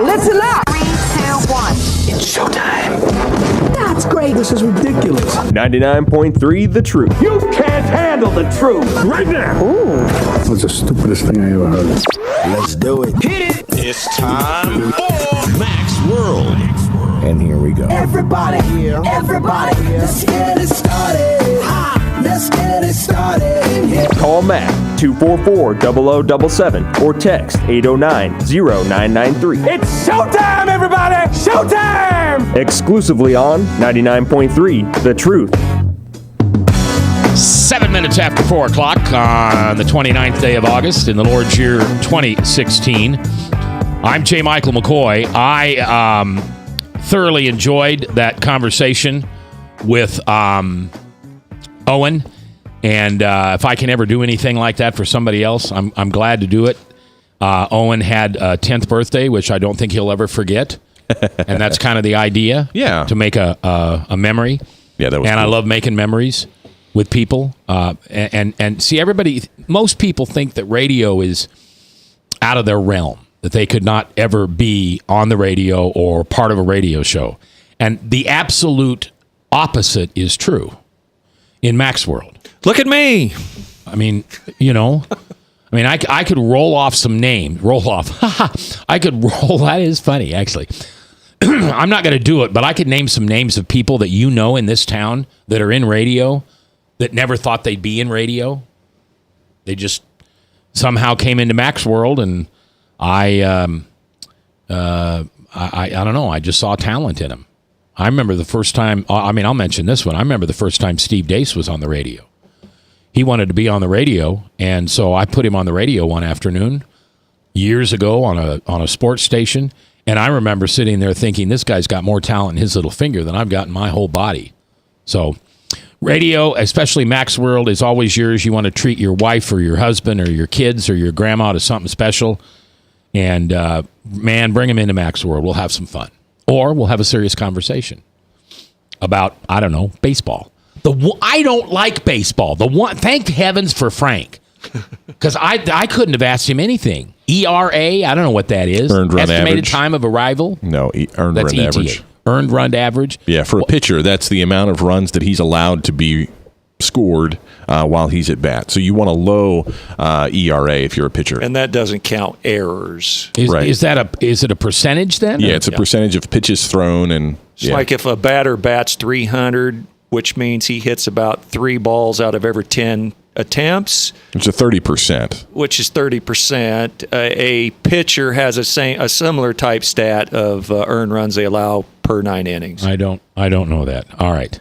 Now, listen up. 3, 2, 1. It's showtime. That's great. This is ridiculous. 99.3 The Truth. You can't handle the truth right now. Ooh. That's the stupidest thing I ever heard. Let's do it. Hit it. It's time for Max World. And here we go. Everybody, let's get it started. Let's get it started. Call Mac 244-0077 or text 809-0993. It's showtime, everybody! Showtime! Exclusively on 99.3 The Truth. 7 minutes after 4 o'clock on the 29th day of August in the Lord's year 2016. I'm J. Michael McCoy. I thoroughly enjoyed that conversation with Owen. And if I can ever do anything like that for somebody else, I'm glad to do it. Owen had a 10th birthday, which I don't think he'll ever forget. And that's kind of the idea. Yeah. To make a memory. Yeah, that was And cool. I love making memories with people. And see, most people think that radio is out of their realm, that they could not ever be on the radio or part of a radio show. And the absolute opposite is true in Mac's world. Look at me. I mean, I could roll off some names. Roll off. I could roll. That is funny, actually. I'm not going to do it, but I could name some names of people that you know in this town that are in radio that never thought they'd be in radio. They just somehow came into Mac's world, and I don't know. I just saw talent in them. I remember the first time. I'll mention this one. I remember the first time Steve Dace was on the radio. He wanted to be on the radio, and so I put him on the radio one afternoon years ago on a sports station. And I remember sitting there thinking, this guy's got more talent in his little finger than I've got in my whole body. So radio, especially Mac's World, is always yours. You want to treat your wife or your husband or your kids or your grandma to something special. And, man, bring them into Mac's World. We'll have some fun. Or we'll have a serious conversation about, I don't know, baseball. I don't like baseball. Thank heavens for Frank. Because I couldn't have asked him anything. ERA, I don't know what that is. Earned run Estimated average. Time of arrival? No, earned That's run ETA. average. Earned run average? Yeah, for a pitcher, that's the amount of runs that he's allowed to be scored while he's at bat. So you want a low ERA if you're a pitcher. And that doesn't count errors. Right. Is it a percentage then? Yeah, it's a percentage of pitches thrown. And It's like if a batter bats 300, which means he hits about 3 balls out of every 10 attempts. It's a 30%. Which is 30%. A pitcher has a similar type stat of earned runs they allow per 9 innings. I don't know that. All right.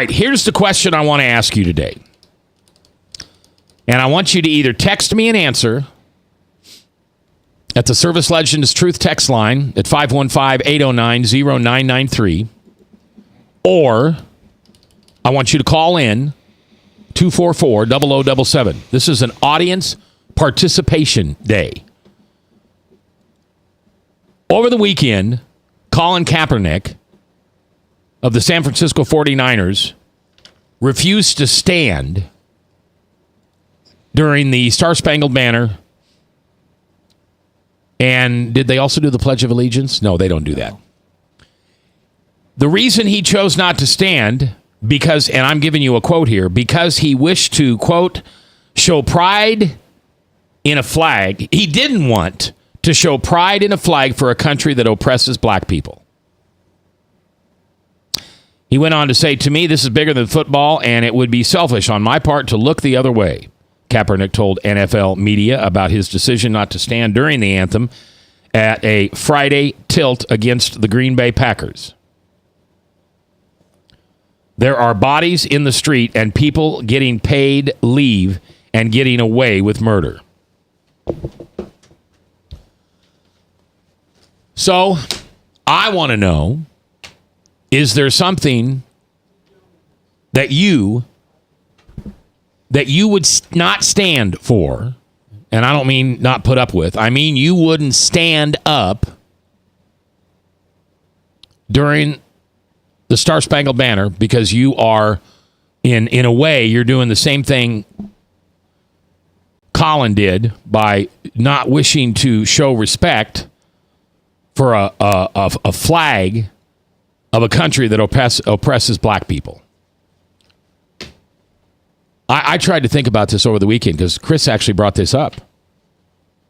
Here's the question I want to ask you today. And I want you to either text me an answer at the Service Legends Truth text line at 515-809-0993, or I want you to call in 244-0077. This is an audience participation day. Over the weekend, Colin Kaepernick of the San Francisco 49ers refused to stand during the Star-Spangled Banner. And did they also do the Pledge of Allegiance? No, they don't do that. The reason he chose not to stand, because, and I'm giving you a quote here, because he wished to, quote, show pride in a flag. He didn't want to show pride in a flag for a country that oppresses black people. He went on to say, to me, this is bigger than football, and it would be selfish on my part to look the other way. Kaepernick told NFL media about his decision not to stand during the anthem at a Friday tilt against the Green Bay Packers. There are bodies in the street and people getting paid leave and getting away with murder. So, I want to know, is there something that you would not stand for? And I don't mean not put up with. I mean you wouldn't stand up during the Star-Spangled Banner because you are, in a way, you're doing the same thing Colin did by not wishing to show respect for a flag of a country that oppresses black people. I tried to think about this over the weekend because Chris actually brought this up,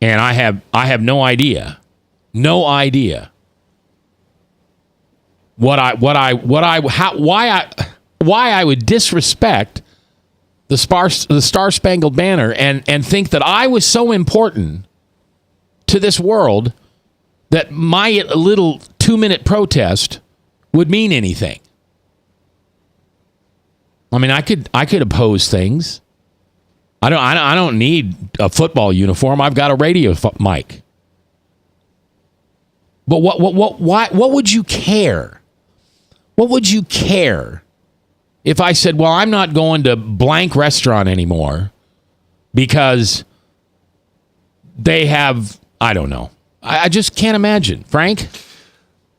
and I have no idea why I would disrespect the Star Spangled Banner and think that I was so important to this world that my little 2-minute protest would mean anything. I mean, I could oppose things. I don't need a football uniform. I've got a radio mic. But why? What would you care? What would you care if I said, well, I'm not going to blank restaurant anymore because they have, I don't know. I just can't imagine. Frank?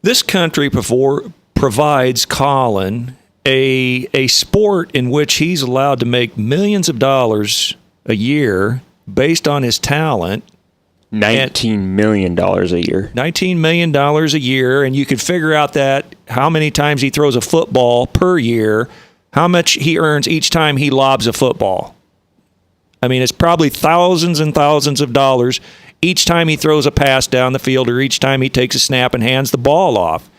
This country provides Colin a sport in which he's allowed to make millions of dollars a year based on his talent. $19 million a year. $19 million a year, and you could figure out that how many times he throws a football per year, how much he earns each time he lobs a football. I mean, it's probably thousands and thousands of dollars each time he throws a pass down the field or each time he takes a snap and hands the ball off.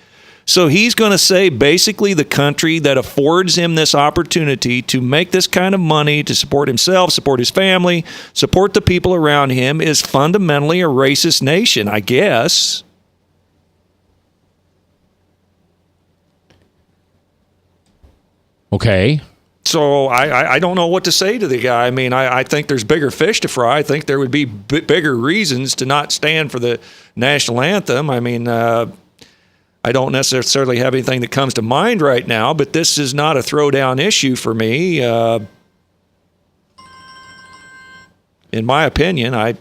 So he's going to say basically the country that affords him this opportunity to make this kind of money to support himself, support his family, support the people around him is fundamentally a racist nation, I guess. Okay. So I don't know what to say to the guy. I mean, I think there's bigger fish to fry. I think there would be bigger reasons to not stand for the national anthem. I mean, I don't necessarily have anything that comes to mind right now, but this is not a throwdown issue for me. In my opinion, I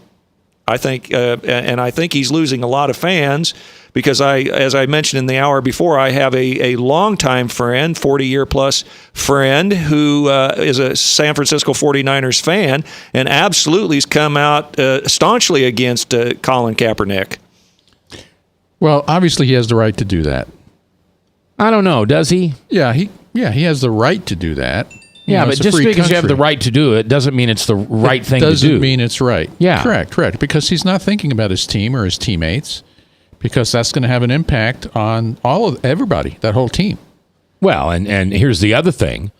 think, and I think he's losing a lot of fans because as I mentioned in the hour before, I have a longtime friend, 40-year-plus friend who is a San Francisco 49ers fan and absolutely has come out staunchly against Colin Kaepernick. Well, obviously he has the right to do that. I don't know. Does he? Yeah, he has the right to do that. Yeah, but just because you have the right to do it doesn't mean it's the right thing to do. Doesn't mean it's right. Yeah. Correct. Because he's not thinking about his team or his teammates, because that's going to have an impact on everybody, that whole team. Well, and here's the other thing.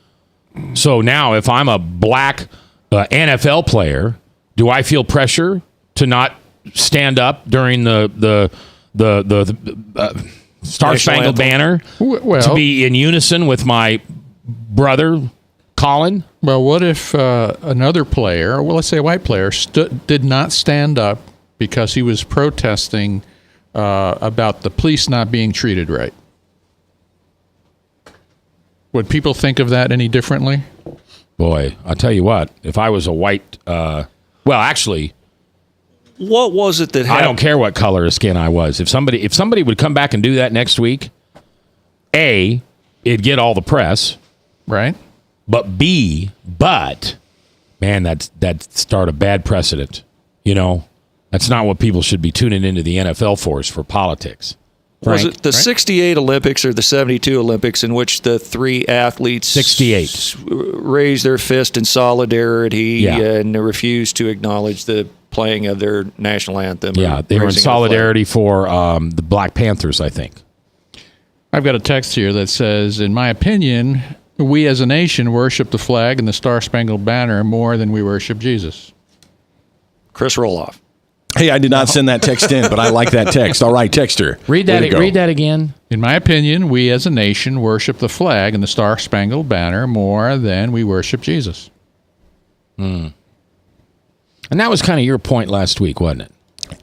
So now if I'm a black NFL player, do I feel pressure to not stand up during the Star Spangled Banner to be in unison with my brother, Colin? Well, what if another player, well, let's say a white player, did not stand up because he was protesting about the police not being treated right? Would people think of that any differently? Boy, I'll tell you what, if I was a white, actually, what was it that happened? I don't care what color of skin I was. If somebody would come back and do that next week, A, it'd get all the press, right? But B, man, that'd start a bad precedent. You know, that's not what people should be tuning into the NFL for politics. Was it the 68 Olympics or the 72 Olympics in which the three athletes 68 raised their fist in solidarity and refused to acknowledge the playing of their national anthem? Yeah, they were in solidarity for the Black Panthers, I think. I've got a text here that says, in my opinion, we as a nation worship the flag and the Star Spangled Banner more than we worship Jesus. Chris Roloff. Hey, I did not send that text in, but I like that text. All right, texter. Read that again. In my opinion, we as a nation worship the flag and the Star Spangled Banner more than we worship Jesus. And that was kind of your point last week, wasn't it?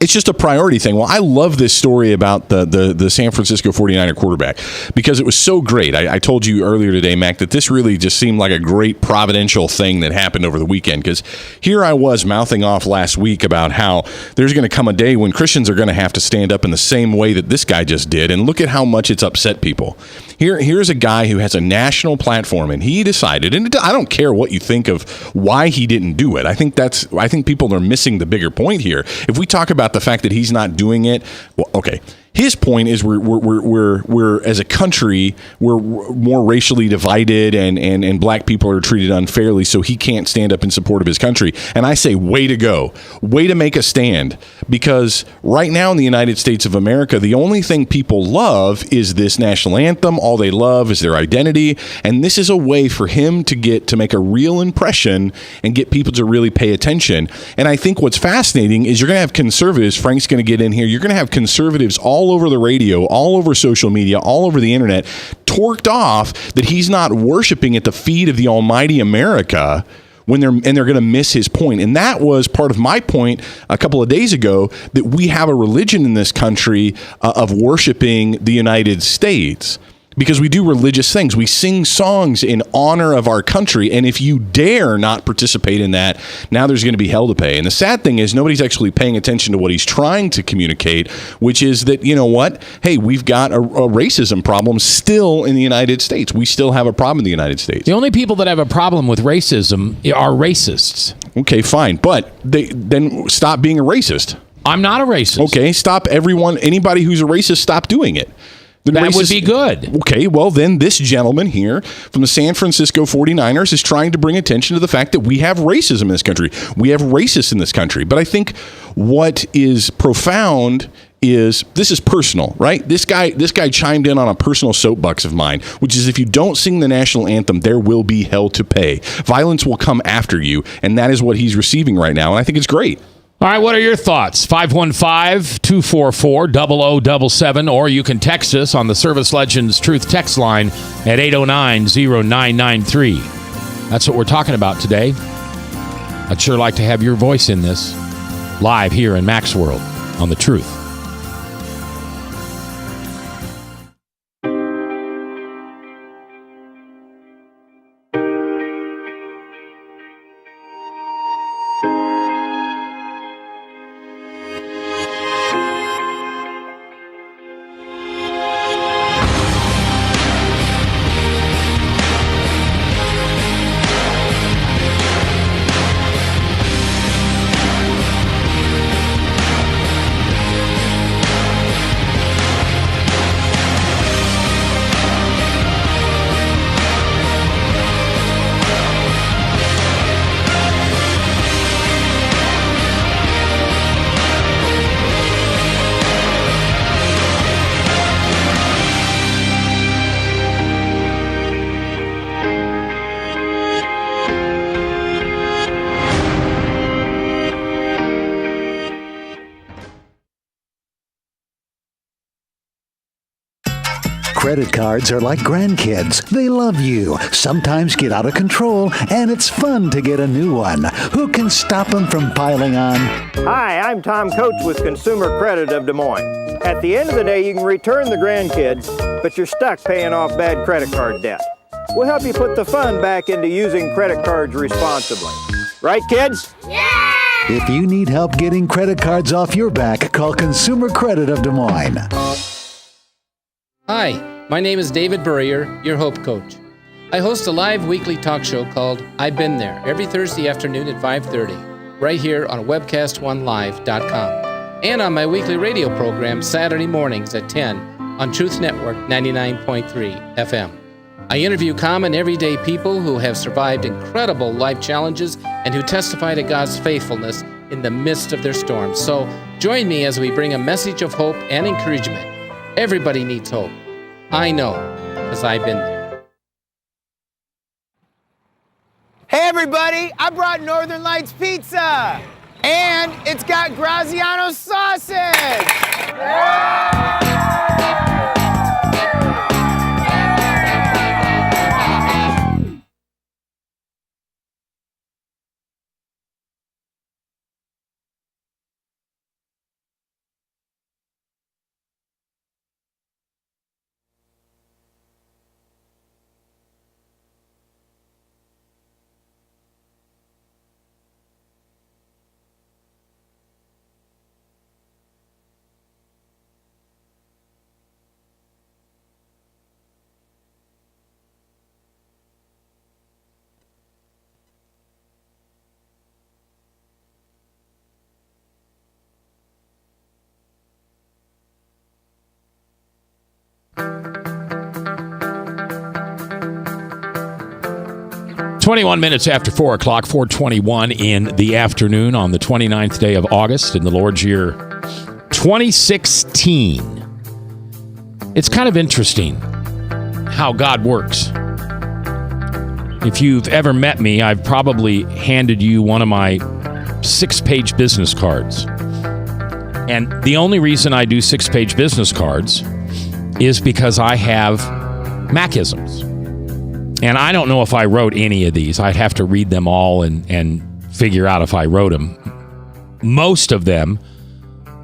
It's just a priority thing. Well, I love this story about the San Francisco 49er quarterback because it was so great. I told you earlier today, Mac, that this really just seemed like a great providential thing that happened over the weekend, because here I was mouthing off last week about how there's going to come a day when Christians are going to have to stand up in the same way that this guy just did, and look at how much it's upset people. Here's a guy who has a national platform, and he decided, and I don't care what you think of why he didn't do it. I think people are missing the bigger point here. If we talk about the fact that he's not doing it, well, okay. His point is we're as a country, we're more racially divided, and black people are treated unfairly, so he can't stand up in support of his country. And I say, way to go. Way to make a stand. Because right now in the United States of America, the only thing people love is this national anthem. All they love is their identity. And this is a way for him to make a real impression and get people to really pay attention. And I think what's fascinating is you're going to have conservatives, Frank's going to get in here, you're going to have conservatives all over the radio, all over social media, all over the internet, torqued off that he's not worshiping at the feet of the almighty America when they're going to miss his point. And that was part of my point a couple of days ago, that we have a religion in this country of worshiping the United States. Because we do religious things. We sing songs in honor of our country. And if you dare not participate in that, now there's going to be hell to pay. And the sad thing is nobody's actually paying attention to what he's trying to communicate, which is that, you know what? Hey, we've got a racism problem still in the United States. We still have a problem in the United States. The only people that have a problem with racism are racists. Okay, fine. But then stop being a racist. I'm not a racist. Okay, stop anybody who's a racist, stop doing it. That would be good. Okay, well, then this gentleman here from the San Francisco 49ers is trying to bring attention to the fact that we have racism in this country. We have racists in this country. But I think what is profound is this is personal, right? This guy chimed in on a personal soapbox of mine, which is if you don't sing the national anthem, there will be hell to pay. Violence will come after you, and that is what he's receiving right now, and I think it's great. All right, what are your thoughts? 515-244-0077, or you can text us on the Service Legends Truth text line at 809-0993. That's what we're talking about today. I'd sure like to have your voice in this, live here in Mac's World on The Truth. Credit cards are like grandkids. They love you, sometimes get out of control, and it's fun to get a new one. Who can stop them from piling on? Hi, I'm Tom Coates with Consumer Credit of Des Moines. At the end of the day, you can return the grandkids, but you're stuck paying off bad credit card debt. We'll help you put the fun back into using credit cards responsibly. Right, kids? Yeah! If you need help getting credit cards off your back, call Consumer Credit of Des Moines. Hi. My name is David Burrier, your Hope Coach. I host a live weekly talk show called I've Been There every Thursday afternoon at 5:30, right here on webcast1live.com, and on my weekly radio program Saturday mornings at 10 on Truth Network 99.3 FM. I interview common everyday people who have survived incredible life challenges and who testify to God's faithfulness in the midst of their storms. So join me as we bring a message of hope and encouragement. Everybody needs hope. I know, because I've been there. Hey everybody, I brought Northern Lights Pizza! And it's got Graziano sausage! 21 minutes after 4 o'clock, 4:21 in the afternoon on the 29th day of August in the Lord's year 2016. It's kind of interesting how God works. If you've ever met me, I've probably handed you one of my 6-page business cards. And the only reason I do 6-page business cards is because I have Macisms. And I don't know if I wrote any of these. I'd have to read them all and figure out if I wrote them. Most of them,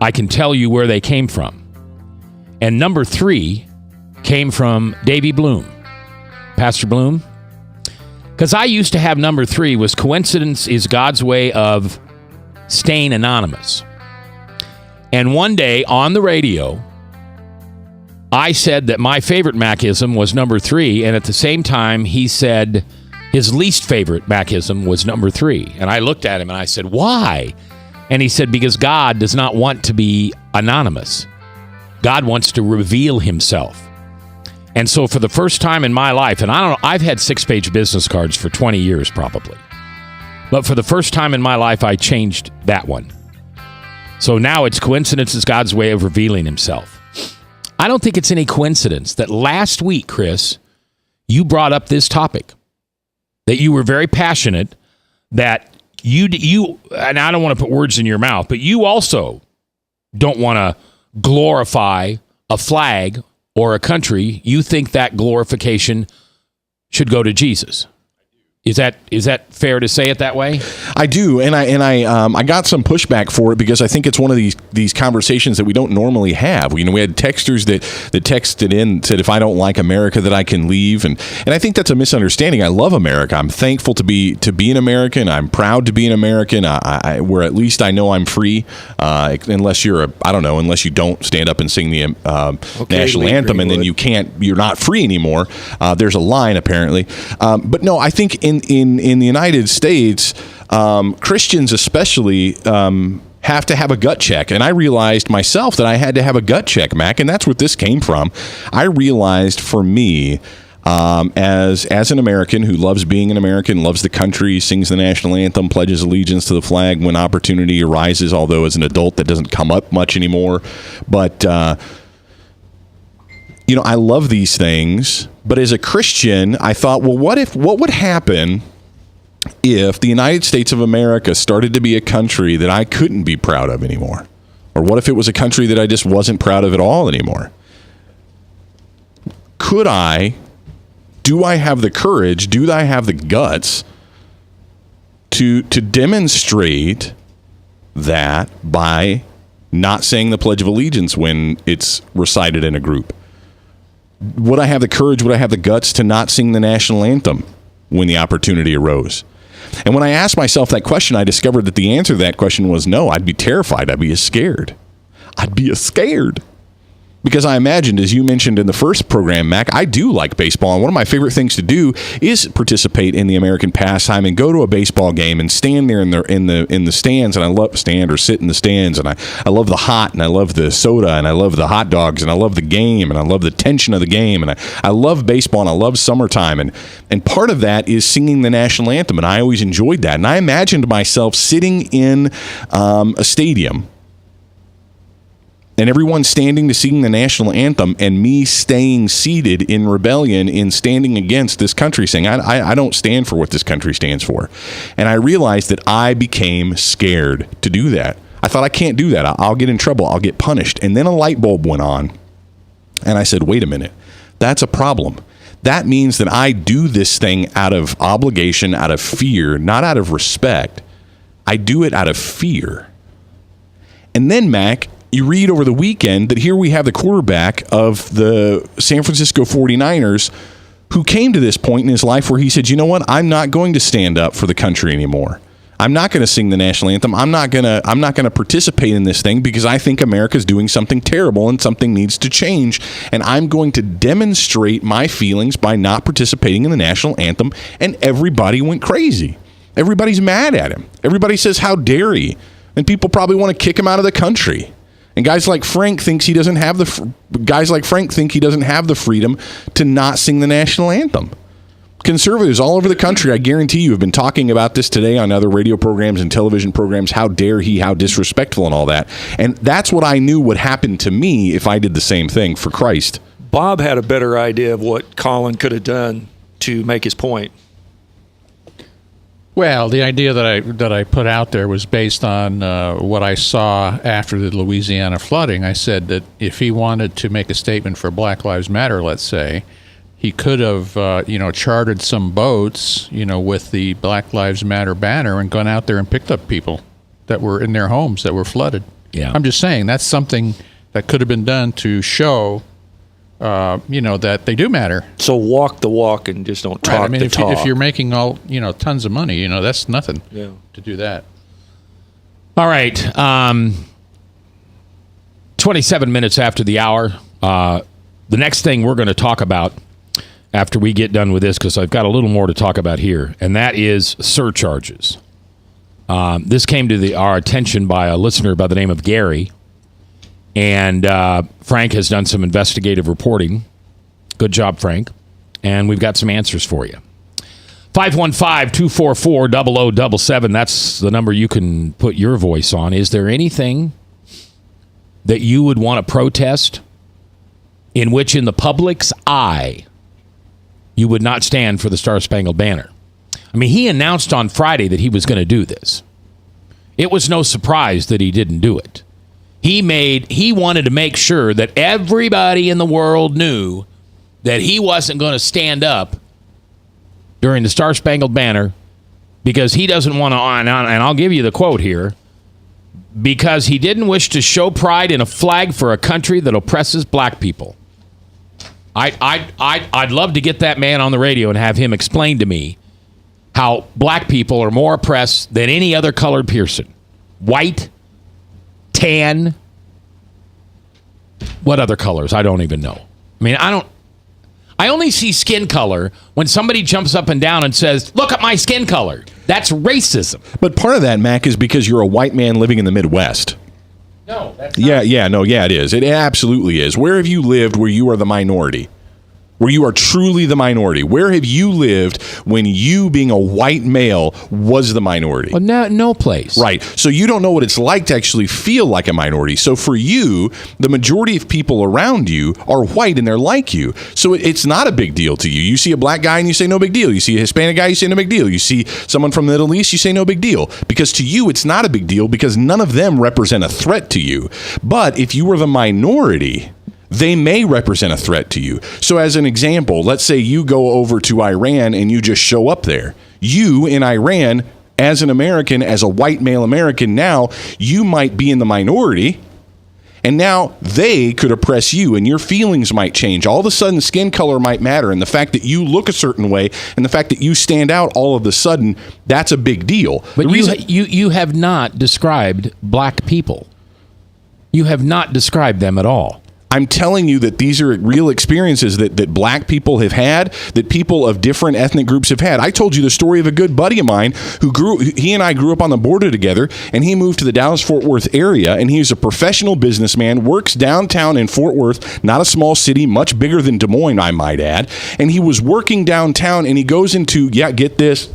I can tell you where they came from. And number 3 came from Davy Bloom. Pastor Bloom? Because I used to have number 3 was coincidence is God's way of staying anonymous. And one day on the radio, I said that my favorite Macism was number 3, and at the same time, he said his least favorite Macism was number 3. And I looked at him and I said, why? And he said, because God does not want to be anonymous. God wants to reveal himself. And so for the first time in my life, and I don't know, I've had 6-page business cards for 20 years probably. But for the first time in my life, I changed that one. So now it's coincidence is God's way of revealing himself. I don't think it's any coincidence that last week, Chris, you brought up this topic, that you were very passionate, that you, and I don't want to put words in your mouth, but you also don't want to glorify a flag or a country. You think that glorification should go to Jesus. Is that fair to say it that way? I do, and I got some pushback for it because I think it's one of these conversations that we don't normally have. You know, we had texters that texted in and said, if I don't like America, that I can leave, and I think that's a misunderstanding. I love America. I'm thankful to be an American. I'm proud to be an American. Where at least I know I'm free, unless unless you don't stand up and sing the national anthem, and then you're not free anymore. There's a line apparently, but no, I think in the United States, Christians especially have to have a gut check. And I realized myself that I had to have a gut check, Mac, and that's what this came from. I realized for me, as an American who loves being an American, loves the country, sings the national anthem, pledges allegiance to the flag when opportunity arises, although as an adult that doesn't come up much anymore. But I love these things, but as a Christian, I thought, well, what would happen if the United States of America started to be a country that I couldn't be proud of anymore? Or what if it was a country that I just wasn't proud of at all anymore? Do I have the courage, do I have the guts to demonstrate that by not saying the Pledge of Allegiance when it's recited in a group? Would I have the courage, would I have the guts to not sing the national anthem when the opportunity arose? And when I asked myself that question, I discovered that the answer to that question was no. I'd be terrified. I'd be scared. Because I imagined, as you mentioned in the first program, Mac, I do like baseball, and one of my favorite things to do is participate in the American pastime and go to a baseball game and stand there in the stands, and I love stand or sit in the stands, and I love the hot, and I love the soda, and I love the hot dogs, and I love the game, and I love the tension of the game, and I love baseball, and I love summertime, and part of that is singing the national anthem, and I always enjoyed that, and I imagined myself sitting in a stadium and everyone standing to sing the national anthem, and me staying seated in rebellion in standing against this country, saying, I don't stand for what this country stands for. And I realized that I became scared to do that. I thought, I can't do that. I'll get in trouble. I'll get punished. And then a light bulb went on, and I said, wait a minute. That's a problem. That means that I do this thing out of obligation, out of fear, not out of respect. I do it out of fear. And then, Mac, you read over the weekend that here we have the quarterback of the San Francisco 49ers who came to this point in his life where he said, you know what, I'm not going to stand up for the country anymore. I'm not going to sing the national anthem. I'm not going to participate in this thing because I think America's doing something terrible and something needs to change. And I'm going to demonstrate my feelings by not participating in the national anthem. And everybody went crazy. Everybody's mad at him. Everybody says, how dare he? And people probably want to kick him out of the country. And guys like Frank think he doesn't have the freedom to not sing the national anthem. Conservatives all over the country, I guarantee you, have been talking about this today on other radio programs and television programs. How dare he, how disrespectful and all that. And that's what I knew would happen to me if I did the same thing, for Christ. Bob had a better idea of what Colin could have done to make his point. Well, the idea that I put out there was based on what I saw after the Louisiana flooding. I said that if he wanted to make a statement for Black Lives Matter, let's say, he could have, chartered some boats, with the Black Lives Matter banner and gone out there and picked up people that were in their homes that were flooded. Yeah. I'm just saying that's something that could have been done to show, that they do matter. So walk the walk and just don't talk the talk. If you're making tons of money, that's nothing to do that. All right. 27 minutes after the hour. The next thing we're going to talk about after we get done with this, because I've got a little more to talk about here, and that is surcharges. This came to our attention by a listener by the name of Gary, and Frank has done some investigative reporting. Good job, Frank. And we've got some answers for you. 515-244-0077. That's the number you can put your voice on. Is there anything that you would want to protest in which, in the public's eye, you would not stand for the Star-Spangled Banner? I mean, he announced on Friday that he was going to do this. It was no surprise that he didn't do it. He wanted to make sure that everybody in the world knew that he wasn't going to stand up during the Star-Spangled Banner because he doesn't want to, and I'll give you the quote here, because he didn't wish to show pride in a flag for a country that oppresses black people. I'd love to get that man on the radio and have him explain to me how black people are more oppressed than any other colored person. White, tan, what other colors? I don't even know. I mean, I only see skin color when somebody jumps up and down and says, look at my skin color. That's racism. But part of that, Mac, is because you're a white man living in the Midwest. No, that's not. It is. It absolutely is. Where have you lived where you are the minority? Where you are truly the minority? Where have you lived when you, being a white male, was the minority? Well, no place. Right. So you don't know what it's like to actually feel like a minority. So for you, the majority of people around you are white and they're like you. So it's not a big deal to you. You see a black guy and you say no big deal. You see a Hispanic guy, you say no big deal. You see someone from the Middle East, you say no big deal. Because to you, it's not a big deal because none of them represent a threat to you. But if you were the minority, they may represent a threat to you. So as an example, let's say you go over to Iran and you just show up there. You in Iran, as an American, as a white male American, now you might be in the minority, and now they could oppress you and your feelings might change. All of a sudden, skin color might matter, and the fact that you look a certain way and the fact that you stand out all of a sudden, that's a big deal. But you have not described black people. You have not described them at all. I'm telling you that these are real experiences that black people have had, that people of different ethnic groups have had. I told you the story of a good buddy of mine he and I grew up on the border together, and he moved to the Dallas-Fort Worth area, and he's a professional businessman, works downtown in Fort Worth, not a small city, much bigger than Des Moines, I might add, and he was working downtown, and he goes into, get this,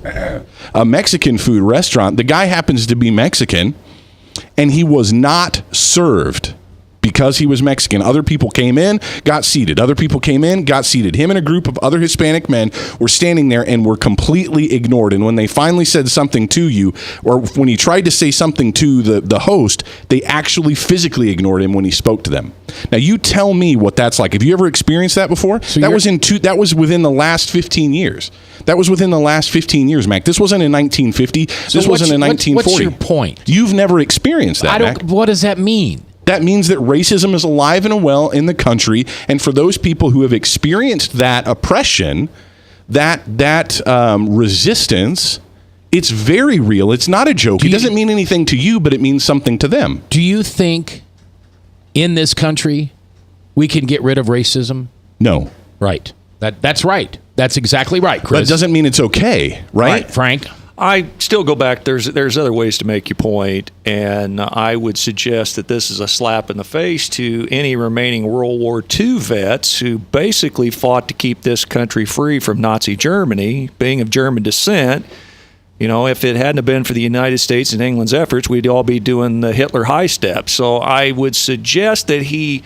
a Mexican food restaurant. The guy happens to be Mexican, and he was not served. Because he was Mexican, other people came in, got seated. Other people came in, got seated. Him and a group of other Hispanic men were standing there and were completely ignored. And when they finally said something to you, or when he tried to say something to the host, they actually physically ignored him when he spoke to them. Now, you tell me what that's like. Have you ever experienced that before? So that was within the last 15 years. That was within the last 15 years, Mac. This wasn't in 1950. This wasn't in 1940. What's your point? You've never experienced that, Mac. What does that mean? That means that racism is alive and well in the country, and for those people who have experienced that oppression, that resistance, it's very real. It's not a joke. It doesn't mean anything to you, but it means something to them. Do you think in this country we can get rid of racism? No. Right. That's right. That's exactly right, Chris. But it doesn't mean it's okay, right? Frank? I still go back. There's other ways to make your point, and I would suggest that this is a slap in the face to any remaining World War II vets who basically fought to keep this country free from Nazi Germany, being of German descent. You know, if it hadn't have been for the United States and England's efforts, we'd all be doing the Hitler high step. So I would suggest that he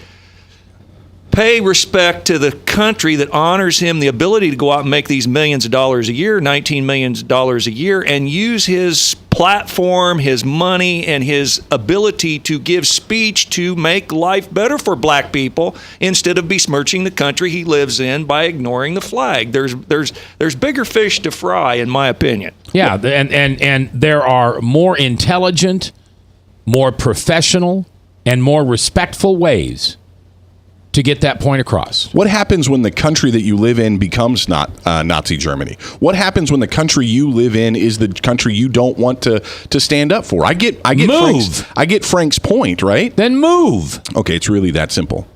pay respect to the country that honors him the ability to go out and make these millions of dollars a year, $19 million a year, and use his platform, his money, and his ability to give speech to make life better for black people instead of besmirching the country he lives in by ignoring the flag. There's bigger fish to fry, in my opinion. Yeah, and there are more intelligent, more professional, and more respectful ways to get that point across. What happens when the country that you live in becomes not Nazi Germany? What happens when the country you live in is the country you don't want to stand up for? I get Frank's point, right? Then move. Okay, it's really that simple.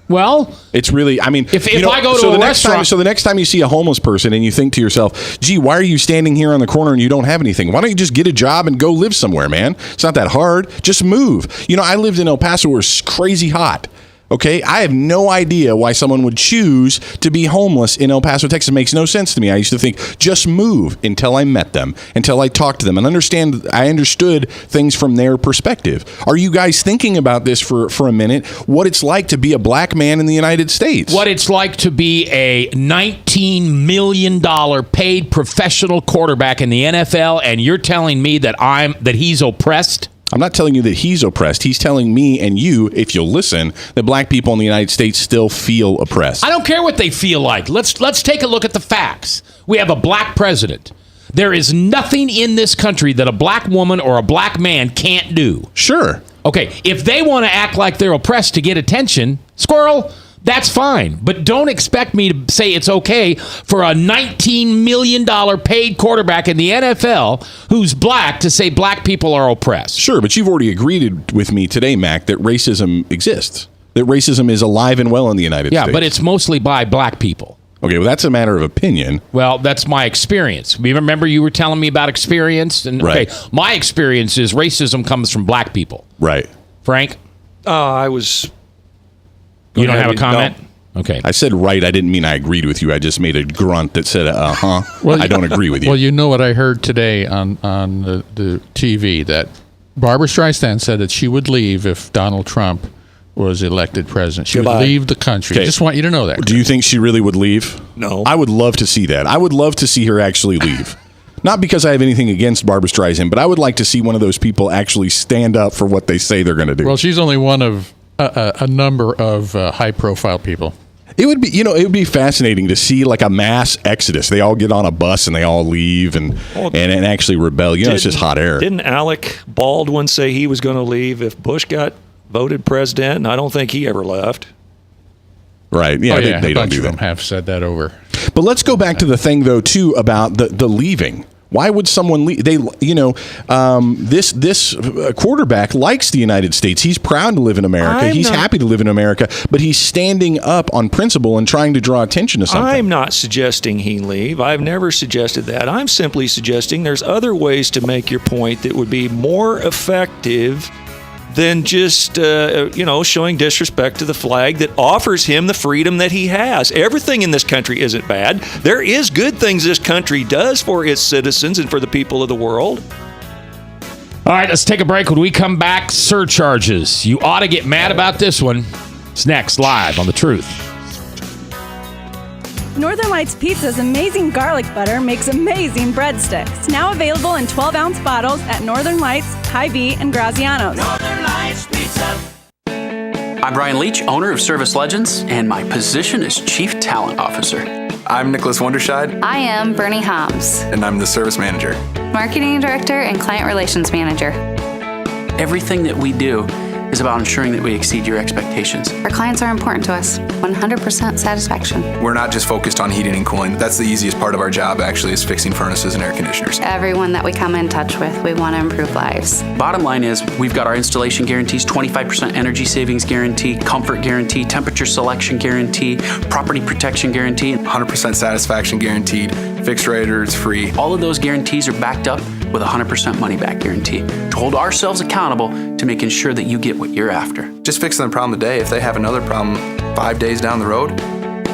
Well, it's really, I mean, if I go to a restaurant. So the next time you see a homeless person and you think to yourself, gee, why are you standing here on the corner and you don't have anything? Why don't you just get a job and go live somewhere, man? It's not that hard. Just move. You know, I lived in El Paso where it's crazy hot. Okay, I have no idea why someone would choose to be homeless in El Paso, Texas. It makes no sense to me. I used to think, just move until I met them, until I talked to them, and I understood things from their perspective. Are you guys thinking about this for a minute? What it's like to be a black man in the United States? What it's like to be a $19 million paid professional quarterback in the NFL, and you're telling me that he's oppressed? I'm not telling you that he's oppressed. He's telling me and you, if you'll listen, that black people in the United States still feel oppressed. I don't care what they feel like. Let's take a look at the facts. We have a black president. There is nothing in this country that a black woman or a black man can't do. Sure. Okay, if they want to act like they're oppressed to get attention, squirrel, that's fine. But don't expect me to say it's okay for a $19 million paid quarterback in the NFL who's black to say black people are oppressed. Sure, but you've already agreed with me today, Mac, that racism exists. That racism is alive and well in the United States. Yeah, but it's mostly by black people. Okay, well, that's a matter of opinion. Well, that's my experience. Remember you were telling me about experience? And right. Okay, my experience is racism comes from black people. Right. Frank? I was... You don't have a comment? No. Okay. I said right. I didn't mean I agreed with you. I just made a grunt that said, uh-huh. Well, I don't agree with you. Well, you know what I heard today on the TV, that Barbara Streisand said that she would leave if Donald Trump was elected president. She would leave the country. I just want you to know that. Do you think she really would leave? No. I would love to see that. I would love to see her actually leave. Not because I have anything against Barbara Streisand, but I would like to see one of those people actually stand up for what they say they're going to do. Well, she's only one of a number of high-profile people. It would be fascinating to see like a mass exodus. They all get on a bus and they all leave and actually rebel. You know, it's just hot air. Didn't Alec Baldwin say he was going to leave if Bush got voted president? And I don't think he ever left. Right. Yeah, they don't do that. Them have said that over. But let's go back to the thing though too about the leaving. Why would someone leave? This quarterback likes the United States. He's proud to live in America. He's happy to live in America, but he's standing up on principle and trying to draw attention to something. I'm not suggesting he leave. I've never suggested that. I'm simply suggesting there's other ways to make your point that would be more effective than just, showing disrespect to the flag that offers him the freedom that he has. Everything in this country isn't bad. There is good things this country does for its citizens and for the people of the world. All right, let's take a break. When we come back, surcharges. You ought to get mad about this one. It's next, live on The Truth. Northern Lights Pizza's amazing garlic butter makes amazing breadsticks. Now available in 12-ounce bottles at Northern Lights, Hy-Vee, and Graziano's. Northern Lights Pizza. I'm Brian Leach, owner of Service Legends, and my position is Chief Talent Officer. I'm Nicholas Wonderscheid. I am Bernie Homs. And I'm the Service Manager. Marketing Director and Client Relations Manager. Everything that we do is about ensuring that we exceed your expectations. Our clients are important to us. 100% satisfaction. We're not just focused on heating and cooling. That's the easiest part of our job, actually, is fixing furnaces and air conditioners. Everyone that we come in touch with, we want to improve lives. Bottom line is, we've got our installation guarantees, 25% energy savings guarantee, comfort guarantee, temperature selection guarantee, property protection guarantee. 100% satisfaction guaranteed. Fixed rate or it's free. All of those guarantees are backed up with a 100% money back guarantee to hold ourselves accountable to making sure that you get what you're after. Just fixing the problem today. If they have another problem 5 days down the road,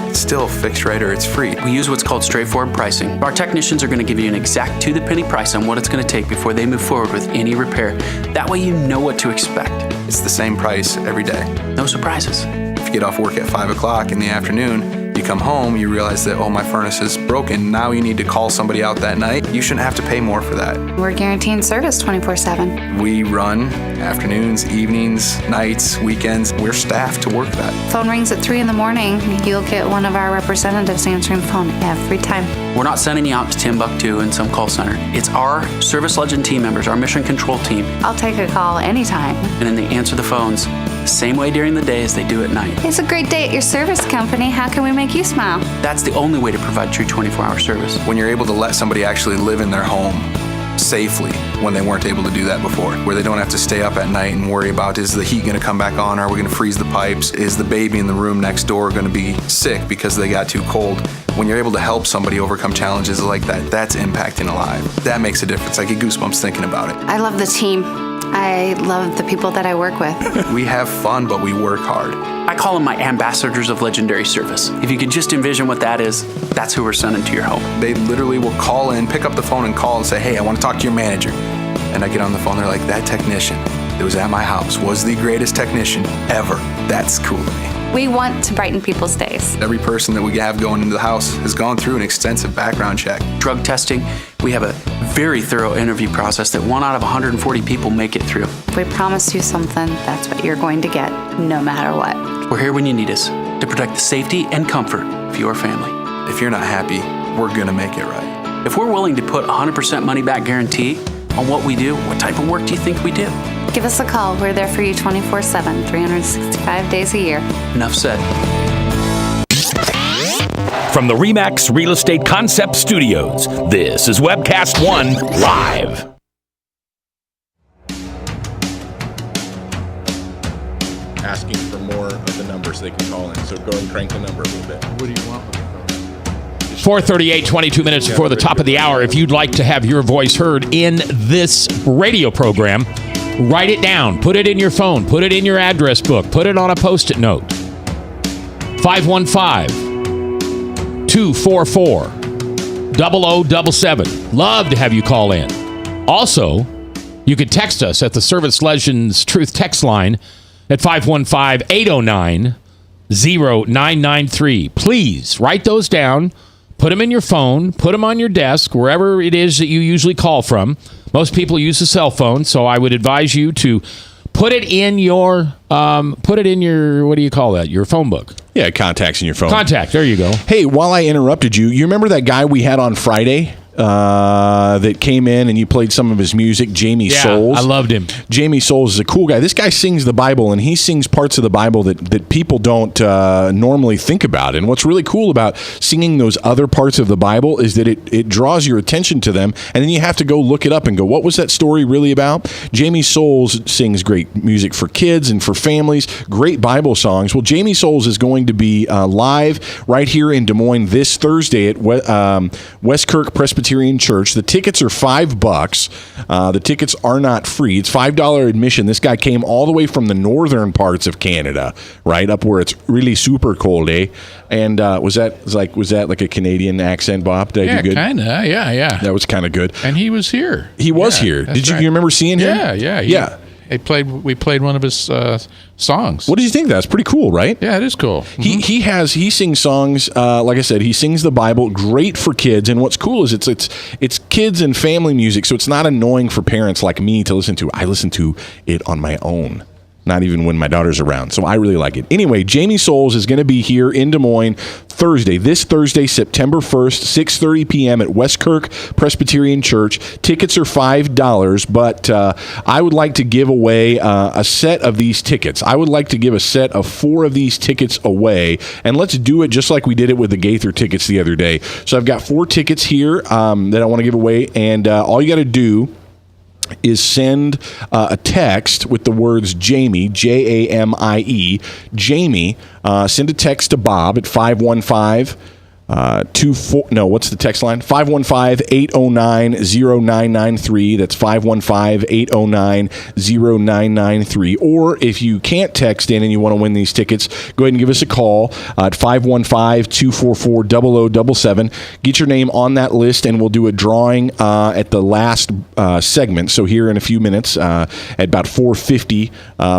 it's still fixed rate or it's free. We use what's called straightforward pricing. Our technicians are going to give you an exact to-the-penny price on what it's going to take before they move forward with any repair. That way you know what to expect. It's the same price every day. No surprises. If you get off work at 5 o'clock in the afternoon, you come home, you realize that, oh, my furnace is broken. Now you need to call somebody out that night. You shouldn't have to pay more for that. We're guaranteeing service 24/7. We run afternoons, evenings, nights, weekends. We're staffed to work that. Phone rings at 3 in the morning. You'll get one of our representatives answering the phone every time. We're not sending you out to Timbuktu in some call center. It's our Service Legend team members, our mission control team. I'll take a call anytime. And then they answer the phones the same way during the day as they do at night. It's a great day at your service company. How can we make you smile? That's the only way to provide true 24-hour service. When you're able to let somebody actually live in their home safely when they weren't able to do that before, where they don't have to stay up at night and worry about, is the heat going to come back on? Are we going to freeze the pipes? Is the baby in the room next door going to be sick because they got too cold? When you're able to help somebody overcome challenges like that, that's impacting a life. That makes a difference. I get goosebumps thinking about it. I love the team. I love the people that I work with. We have fun, but we work hard. I call them my ambassadors of legendary service. If you could just envision what that is, that's who we're sending to your home. They literally will call in, pick up the phone and call and say, hey, I want to talk to your manager. And I get on the phone, they're like, that technician that was at my house was the greatest technician ever. That's cool to me. We want to brighten people's days. Every person that we have going into the house has gone through an extensive background check. Drug testing, we have a very thorough interview process that 1 out of 140 people make it through. If we promise you something, that's what you're going to get, no matter what. We're here when you need us to protect the safety and comfort of your family. If you're not happy, we're going to make it right. If we're willing to put 100% money back guarantee on what we do, what type of work do you think we do? Give us a call. We're there for you 24/7, 365 days a year. Enough said. From the RE/MAX Real Estate Concept Studios, this is Webcast One Live. Asking for more of the numbers they can call in. So go and crank the number a little bit. What do you want? 4:38, 22 minutes before the top of the hour. If you'd like to have your voice heard in this radio program, write it down. Put it in your phone. Put it in your address book. Put it on a Post-it note. 515-244-0077. Love to have you call in. Also, you could text us at the Service Legends Truth text line at 515-809-0993. Please write those down. Put them in your phone. Put them on your desk, wherever it is that you usually call from. Most people use a cell phone, so I would advise you to put it in your, what do you call that? Your phone book. Yeah, contacts in your phone. Contact, there you go. Hey, while I interrupted you, you remember that guy we had on Friday that came in and you played some of his music, Jamie Souls? I loved him. Jamie Souls is a cool guy. This guy sings the Bible, and he sings parts of the Bible that people don't normally think about. And what's really cool about singing those other parts of the Bible is that it draws your attention to them, and then you have to go look it up and go, what was that story really about? Jamie Souls sings great music for kids and for families, great Bible songs. Well, Jamie Souls is going to be live right here in Des Moines this Thursday at Westkirk Presbyterian Church. The tickets are $5. The tickets are not free. It's $5 admission. This guy came all the way from the northern parts of Canada, right up where it's really super cold, eh? And was that like a Canadian accent, Bob? Did I do good? Kind of. Yeah. That was kind of good. And he was here. He was here. Did you remember seeing him? Yeah. We played one of his songs. What did you think? That's pretty cool, right? Yeah, it is cool. Mm-hmm. He sings songs. Like I said, he sings the Bible. Great for kids. And what's cool is it's kids and family music, so it's not annoying for parents like me to listen to. I listen to it on my own. Not even when my daughter's around. So I really like it. Anyway, Jamie Souls is going to be here in Des Moines Thursday, this Thursday, September 1st, 6:30 p.m. at Westkirk Presbyterian Church. Tickets are $5, but I would like to give away a set of these tickets. I would like to give a set of 4 of these tickets away, and let's do it just like we did it with the Gaither tickets the other day. So I've got 4 tickets here that I want to give away, and all you got to do is send a text with the words Jamie, Jamie, Jamie. Send a text to Bob at 515 what's the text line? 515-809-0993. That's 515-809-0993. Or if you can't text in and you want to win these tickets, go ahead and give us a call at 515-244-0077. Get your name on that list, and we'll do a drawing at the last segment. So here in a few minutes, at about 4:50,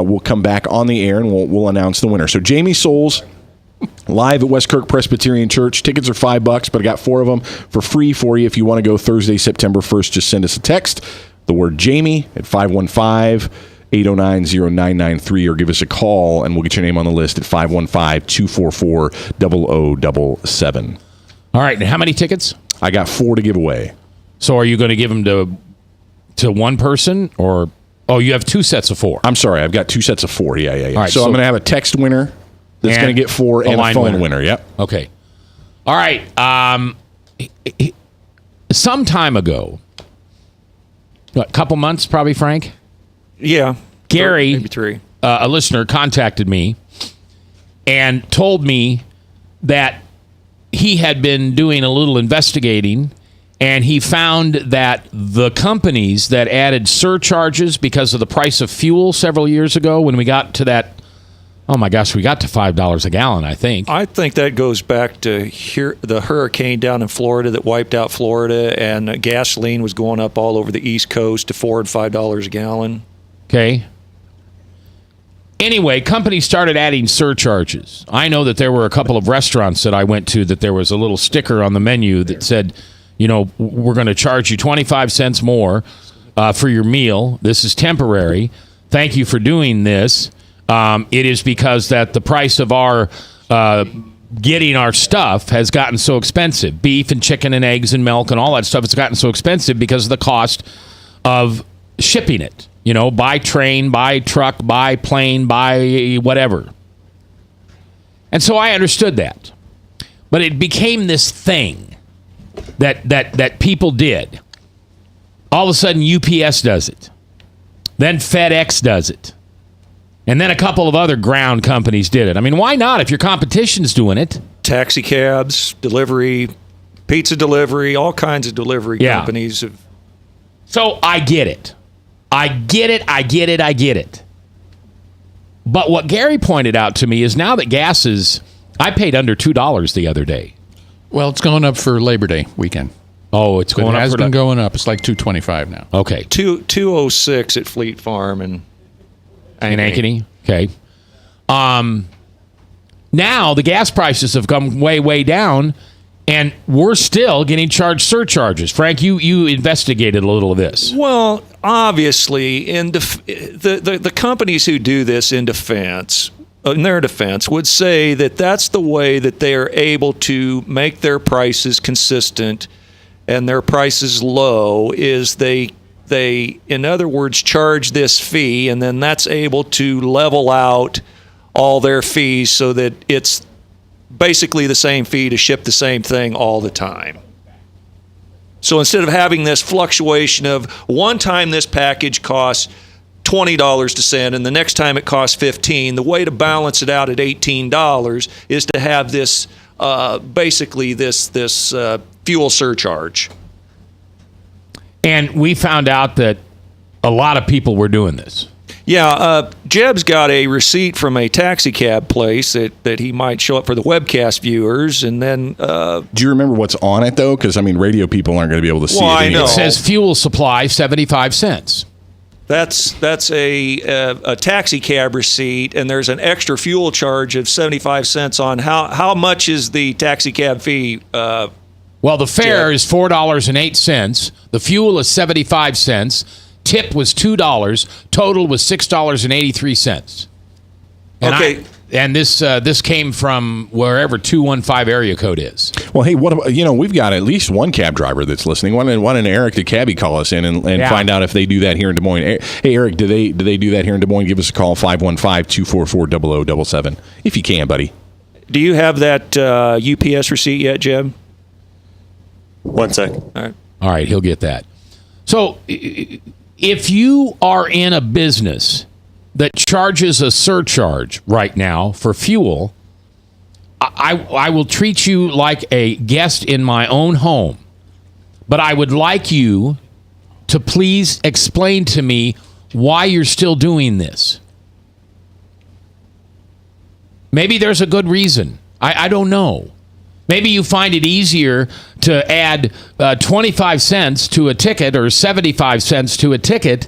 we'll come back on the air and we'll announce the winner. So Jamie Souls, live at Westkirk Presbyterian Church. Tickets are $5, but I got 4 of them for free for you. If you want to go Thursday, September 1st, just send us a text, the word Jamie, at 515-809-0993, or give us a call, and we'll get your name on the list at 515-244-0077. All right, and how many tickets? I got 4 to give away. So are you going to give them to one person, or... Oh, you have 2 sets of 4. I'm sorry, I've got 2 sets of 4. Yeah. All right, so I'm going to have a text winner that's going to get 4 and a phone winner. Yep. Okay. All right. Some time ago, a couple months probably, Frank? Yeah. Gary, maybe 3. A listener, contacted me and told me that he had been doing a little investigating, and he found that the companies that added surcharges because of the price of fuel several years ago, when we got to that, oh my gosh, we got to $5 a gallon, I think. I think that goes back to the hurricane down in Florida that wiped out Florida, and gasoline was going up all over the East Coast to $4 and $5 a gallon. Okay. Anyway, companies started adding surcharges. I know that there were a couple of restaurants that I went to that there was a little sticker on the menu that said, you know, we're going to charge you 25 cents more for your meal. This is temporary. Thank you for doing this. It is because that the price of our getting our stuff has gotten so expensive. Beef and chicken and eggs and milk and all that stuff has gotten so expensive because of the cost of shipping it. You know, by train, by truck, by plane, by whatever. And so I understood that. But it became this thing that people did. All of a sudden, UPS does it. Then FedEx does it. And then a couple of other ground companies did it. I mean, why not if your competition's doing it? Taxi cabs, delivery, pizza delivery, all kinds of delivery companies. So I get it. I get it. But what Gary pointed out to me is now that gas is... I paid under $2 the other day. Well, it's going up for Labor Day weekend. Oh, it's going up. It has been going up. It's like $2.25 now. Okay. 206 at Fleet Farm and Ankeny. Okay. Now the gas prices have come way down, and we're still getting charged surcharges. Frank, you investigated a little of this. Well, obviously, the companies who do this in their defense, would say that that's the way that they are able to make their prices consistent and their prices low, is they in other words charge this fee, and then that's able to level out all their fees so that it's basically the same fee to ship the same thing all the time. So instead of having this fluctuation of one time this package costs $20 to send, and the next time it costs $15. The way to balance it out at $18 is to have this basically this fuel surcharge. And we found out that a lot of people were doing this. Yeah, Jeb's got a receipt from a taxi cab place that he might show up for the webcast viewers, and then... Do you remember what's on it, though? Because, I mean, radio people aren't going to be able to see it anyway. I know. It says fuel supply, 75 cents. That's a taxi cab receipt, and there's an extra fuel charge of 75 cents on how much is the taxi cab fee? Well, the fare is $4.08. The fuel is 75 cents. Tip was $2. Total was $6.83. And okay, And this came from wherever 215 area code is. Well, hey, what about, we've got at least one cab driver that's listening. Why don't Eric the cabbie call us in and find out if they do that here in Des Moines. Hey, Eric, do they do that here in Des Moines? Give us a call, 515-244-0077, if you can, buddy. Do you have that UPS receipt yet, Jeb? 1 sec. All right, he'll get that. So if you are in a business that charges a surcharge right now for fuel, I will treat you like a guest in my own home. But I would like you to please explain to me why you're still doing this. Maybe there's a good reason. I don't know. Maybe you find it easier to add 25 cents to a ticket or 75 cents to a ticket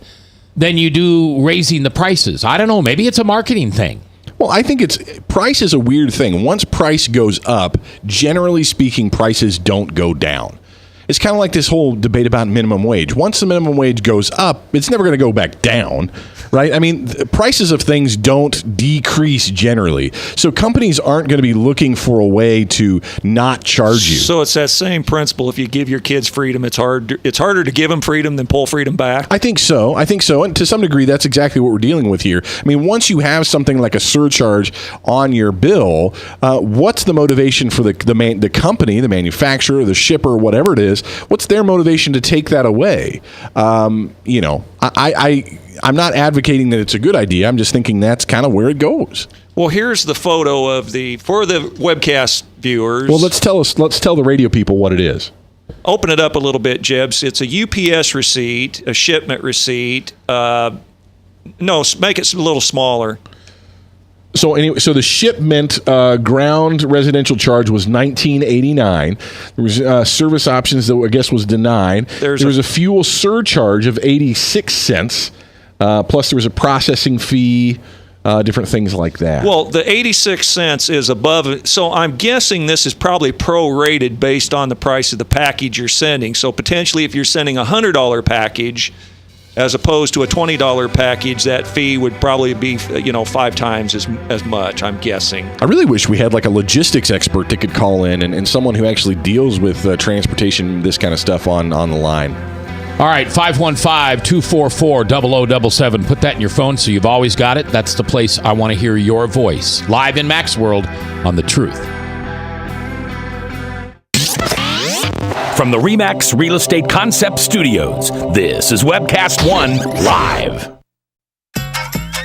than you do raising the prices. I don't know. Maybe it's a marketing thing. Well, I think price is a weird thing. Once price goes up, generally speaking, prices don't go down. It's kind of like this whole debate about minimum wage. Once the minimum wage goes up, it's never going to go back down, right? I mean, prices of things don't decrease generally. So companies aren't going to be looking for a way to not charge you. So it's that same principle. If you give your kids freedom, it's harder to give them freedom than pull freedom back. I think so. And to some degree, that's exactly what we're dealing with here. I mean, once you have something like a surcharge on your bill, what's the motivation for the company, the manufacturer, the shipper, whatever it is? What's their motivation to take that away? I'm not advocating that it's a good idea. I'm just thinking that's kind of where it goes. Well, here's the photo for the webcast viewers. Well, let's tell the radio people what it is. Open it up a little bit, Jebs. It's a UPS receipt, a shipment receipt. No, make it a little smaller. So anyway, the shipment ground residential charge was $19.89. There was service options that I guess was denied. There was a fuel surcharge of 86 cents. Plus there was a processing fee, different things like that. Well, the 86 cents is above. So I'm guessing this is probably prorated based on the price of the package you're sending. So potentially if you're sending a $100 package, as opposed to a $20 package, that fee would probably be 5 times as much, I'm guessing. I really wish we had like a logistics expert that could call in and someone who actually deals with transportation, this kind of stuff on the line. All right, 515-244-0077. Put that in your phone so you've always got it. That's the place I want to hear your voice. Live in Mac's World on The Truth. From the RE/MAX Real Estate Concept Studios, this is Webcast One Live.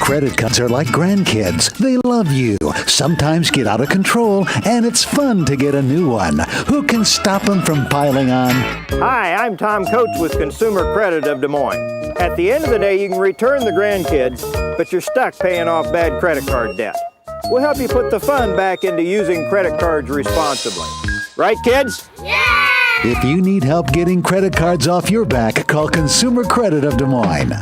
Credit cards are like grandkids. They love you, sometimes get out of control, and it's fun to get a new one. Who can stop them from piling on? Hi, I'm Tom Coates with Consumer Credit of Des Moines. At the end of the day, you can return the grandkids, but you're stuck paying off bad credit card debt. We'll help you put the fun back into using credit cards responsibly. Right, kids? Yeah! If you need help getting credit cards off your back, call Consumer Credit of Des Moines.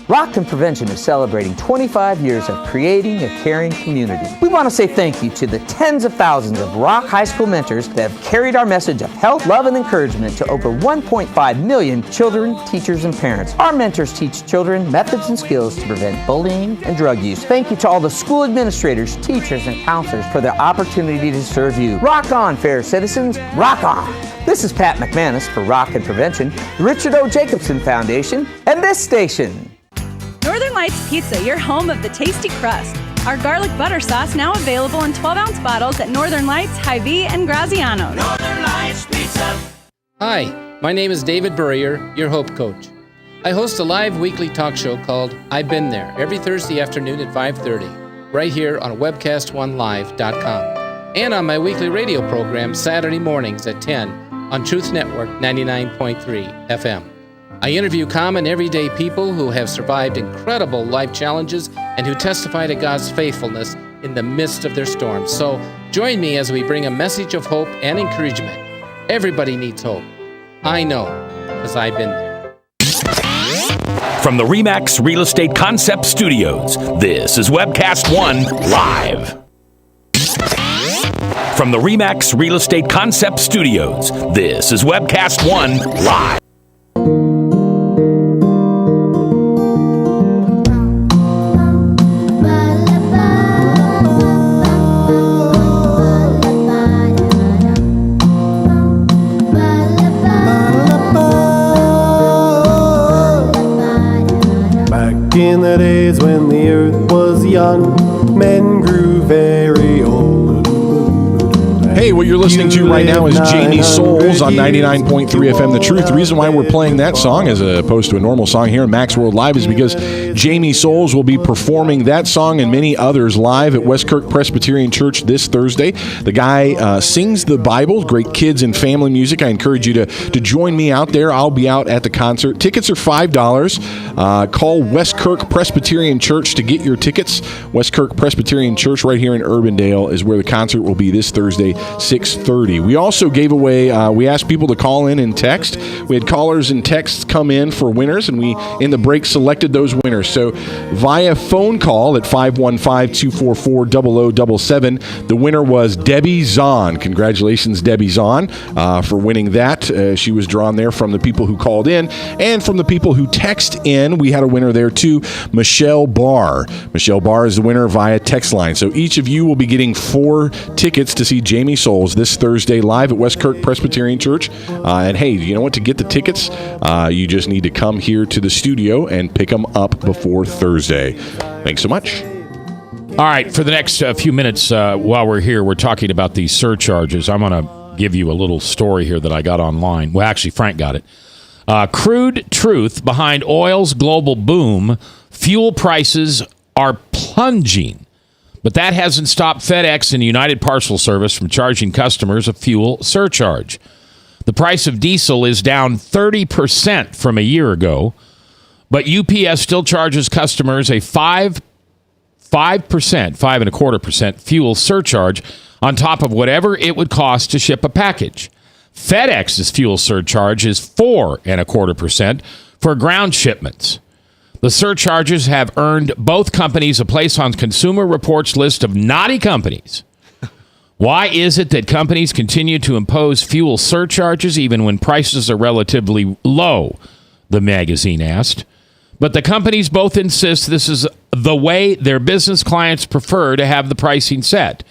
Rock and Prevention is celebrating 25 years of creating a caring community. We want to say thank you to the tens of thousands of Rock High School mentors that have carried our message of health, love, and encouragement to over 1.5 million children, teachers, and parents. Our mentors teach children methods and skills to prevent bullying and drug use. Thank you to all the school administrators, teachers, and counselors for their opportunity to serve you. Rock on, fair citizens. Rock on. This is Pat McManus for Rock and Prevention, the Richard O. Jacobson Foundation, and this station. Northern Lights Pizza, your home of the tasty crust. Our garlic butter sauce now available in 12-ounce bottles at Northern Lights, Hy-Vee, and Graziano's. Northern Lights Pizza. Hi, my name is David Burrier, your Hope Coach. I host a live weekly talk show called I've Been There every Thursday afternoon at 5:30, right here on webcast1live.com, and on my weekly radio program Saturday mornings at 10 on Truth Network 99.3 FM. I interview common, everyday people who have survived incredible life challenges and who testify to God's faithfulness in the midst of their storms. So join me as we bring a message of hope and encouragement. Everybody needs hope. I know, because I've been there. From the RE/MAX Real Estate Concept Studios, this is Webcast One Live. From the RE/MAX Real Estate Concept Studios, this is Webcast One Live. young men grew very old. Hey, what you're listening to right now is Jamie Souls on 99.3 FM The Truth. The reason why we're playing that song as opposed to a normal song here in Max World Live is because Jamie Souls will be performing that song and many others live at Westkirk Presbyterian Church this Thursday. The guy sings the Bible, great kids and family music. I encourage you to join me out there. I'll be out at the concert. Tickets are $5. Call Westkirk Presbyterian Church to get your tickets. Westkirk Presbyterian Church right here in Urbandale is where the concert will be this Thursday, 6:30. We also gave away, we asked people to call in and text. We had callers and texts come in for winners, and we, in the break, selected those winners. So via phone call at 515-244-0077, the winner was Debbie Zahn. Congratulations, Debbie Zahn, for winning that. She was drawn there from the people who called in, and from the people who text in, we had a winner there too, Michelle Barr. Michelle Barr is the winner via text line. So each of you will be getting 4 tickets to see Jamie Souls this Thursday live at Westkirk Presbyterian Church. And hey, you know what? To get the tickets, you just need to come here to the studio and pick them up before Thursday. Thanks so much. All right, for the next few minutes while we're here, we're talking about these surcharges. I'm going to give you a little story here that I got online. Well, actually, Frank got it. Crude truth behind oil's global boom. Fuel prices are plunging. But that hasn't stopped FedEx and United Parcel Service from charging customers a fuel surcharge. The price of diesel is down 30% from a year ago, but UPS still charges customers a 5.25% fuel surcharge on top of whatever it would cost to ship a package. FedEx's fuel surcharge is 4.25% for ground shipments. The surcharges have earned both companies a place on Consumer Reports' list of naughty companies. Why is it that companies continue to impose fuel surcharges even when prices are relatively low? The magazine asked. But the companies both insist this is the way their business clients prefer to have the pricing set.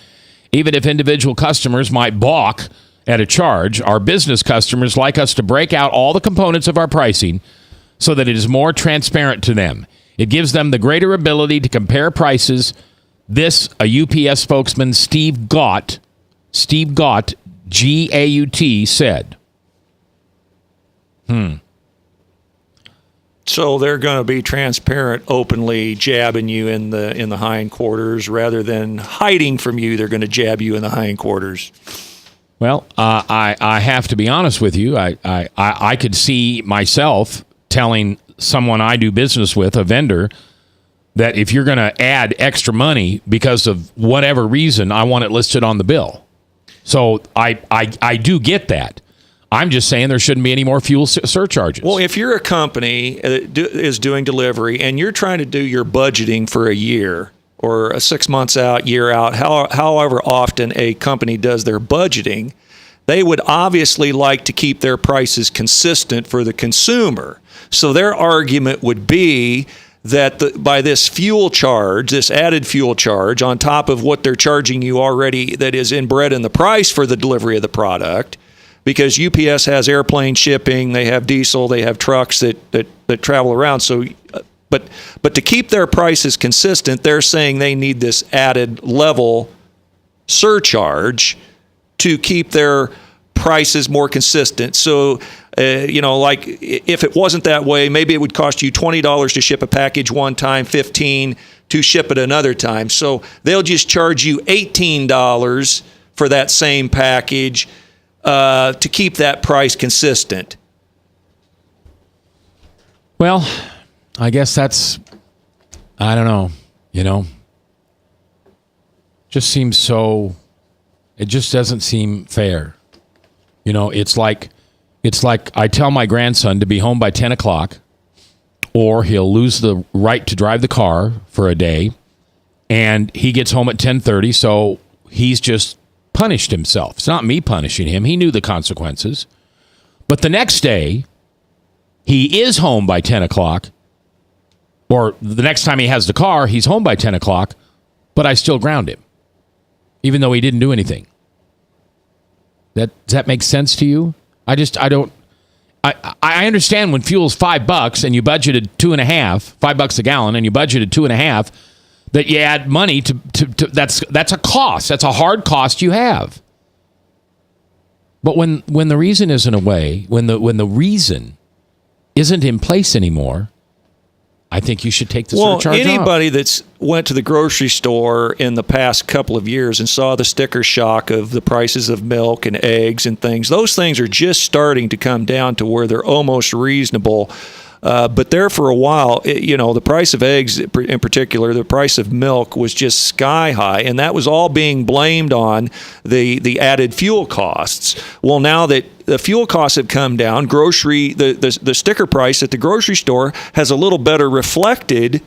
Even if individual customers might balk at a charge, our business customers like us to break out all the components of our pricing so that it is more transparent to them. It gives them the greater ability to compare prices. This, a UPS spokesman, Steve Gautt, G-A-U-T, said. So they're going to be transparent, openly jabbing you in the hindquarters rather than hiding from you. They're going to jab you in the hindquarters. Well, I have to be honest with you. I could see myself telling someone I do business with, a vendor, that if you're going to add extra money because of whatever reason, I want it listed on the bill. So I do get that. I'm just saying there shouldn't be any more fuel surcharges. Well, if you're a company that is doing delivery and you're trying to do your budgeting for a year or a 6 months out, year out, however often a company does their budgeting, they would obviously like to keep their prices consistent for the consumer. So their argument would be that by this fuel charge, this added fuel charge, on top of what they're charging you already that is inbred in the price for the delivery of the product, because UPS has airplane shipping, they have diesel, they have trucks that travel around. So, but to keep their prices consistent, they're saying they need this added level surcharge to keep their prices more consistent. So, like if it wasn't that way, maybe it would cost you $20 to ship a package one time, $15 to ship it another time. So they'll just charge you $18 for that same package to keep that price consistent. Well, I guess that's, I don't know, just seems so, it just doesn't seem fair. It's like I tell my grandson to be home by 10 o'clock or he'll lose the right to drive the car for a day and he gets home at 10:30, so he's just punished himself. It's not me punishing him. He knew the consequences. But the next day, he is home by 10 o'clock, or the next time he has the car, he's home by 10 o'clock, but I still ground him, even though he didn't do anything. Does that make sense to you? I understand when fuel's $5 and you budgeted $2.50, $5 a gallon, and you budgeted $2.50, that you add money to that's a cost. That's a hard cost you have. But when the reason isn't away, when the reason isn't in place anymore, I think you should take the surcharge off. Anybody that's went to the grocery store in the past couple of years and saw the sticker shock of the prices of milk and eggs and things, those things are just starting to come down to where they're almost reasonable. But there for a while, the price of eggs in particular, the price of milk was just sky high, and that was all being blamed on the added fuel costs. Well, now that the fuel costs have come down, the sticker price at the grocery store has a little better reflected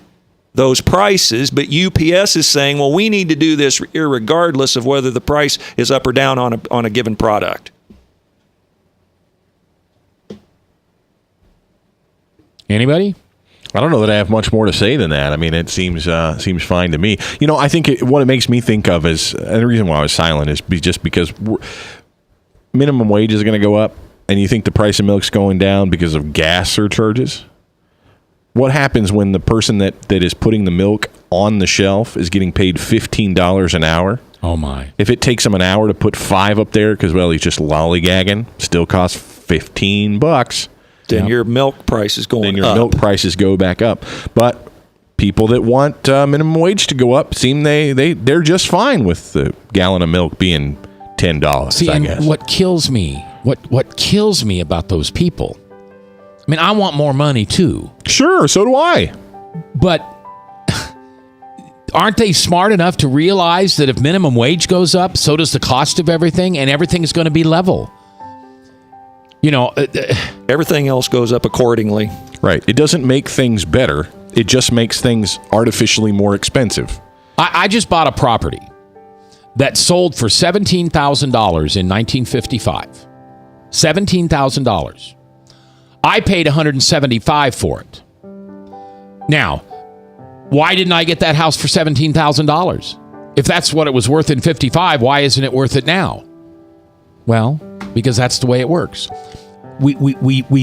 those prices, but UPS is saying, well, we need to do this irregardless of whether the price is up or down on a given product. Anybody? I don't know that I have much more to say than that. I mean, it seems fine to me. I think what it makes me think of is, and the reason why I was silent is just because minimum wage is going to go up, and you think the price of milk's going down because of gas surcharges. What happens when the person that is putting the milk on the shelf is getting paid $15 an hour? Oh, my. If it takes him an hour to put 5 up there because, well, he's just lollygagging, still costs $15. Then your milk price is going up. Then your milk prices go back up. But people that want minimum wage to go up they're just fine with the gallon of milk being $10. See, I guess. What kills me about those people, I mean, I want more money too. Sure, so do I. But aren't they smart enough to realize that if minimum wage goes up, so does the cost of everything, and everything's going to be level? Everything else goes up accordingly. Right. It doesn't make things better. It just makes things artificially more expensive. I just bought a property that sold for $17,000 in 1955. $17,000. I paid $175,000 for it. Now, why didn't I get that house for $17,000? If that's what it was worth in 55, why isn't it worth it now? Well, because that's the way it works. We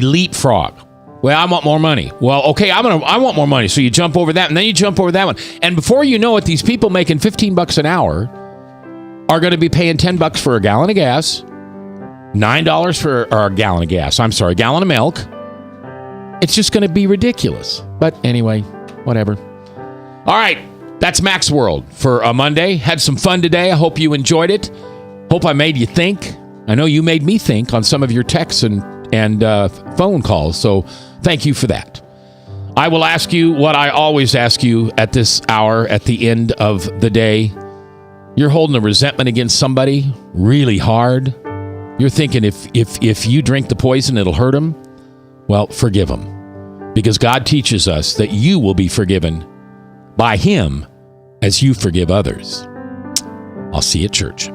leapfrog. Well, I want more money. Well, okay, I want more money. So you jump over that, and then you jump over that one. And before you know it, these people making $15 an hour are going to be paying $10 for a gallon of gas, $9 for a gallon of gas. I'm sorry, a gallon of milk. It's just going to be ridiculous. But anyway, whatever. All right, that's Mac's World for a Monday. Had some fun today. I hope you enjoyed it. Hope I made you think. I know you made me think on some of your texts and phone calls, so thank you for that. I will ask you what I always ask you at this hour at the end of the day. You're holding a resentment against somebody really hard. You're thinking if you drink the poison, it'll hurt them. Well, forgive them, because God teaches us that you will be forgiven by Him as you forgive others. I'll see you at church.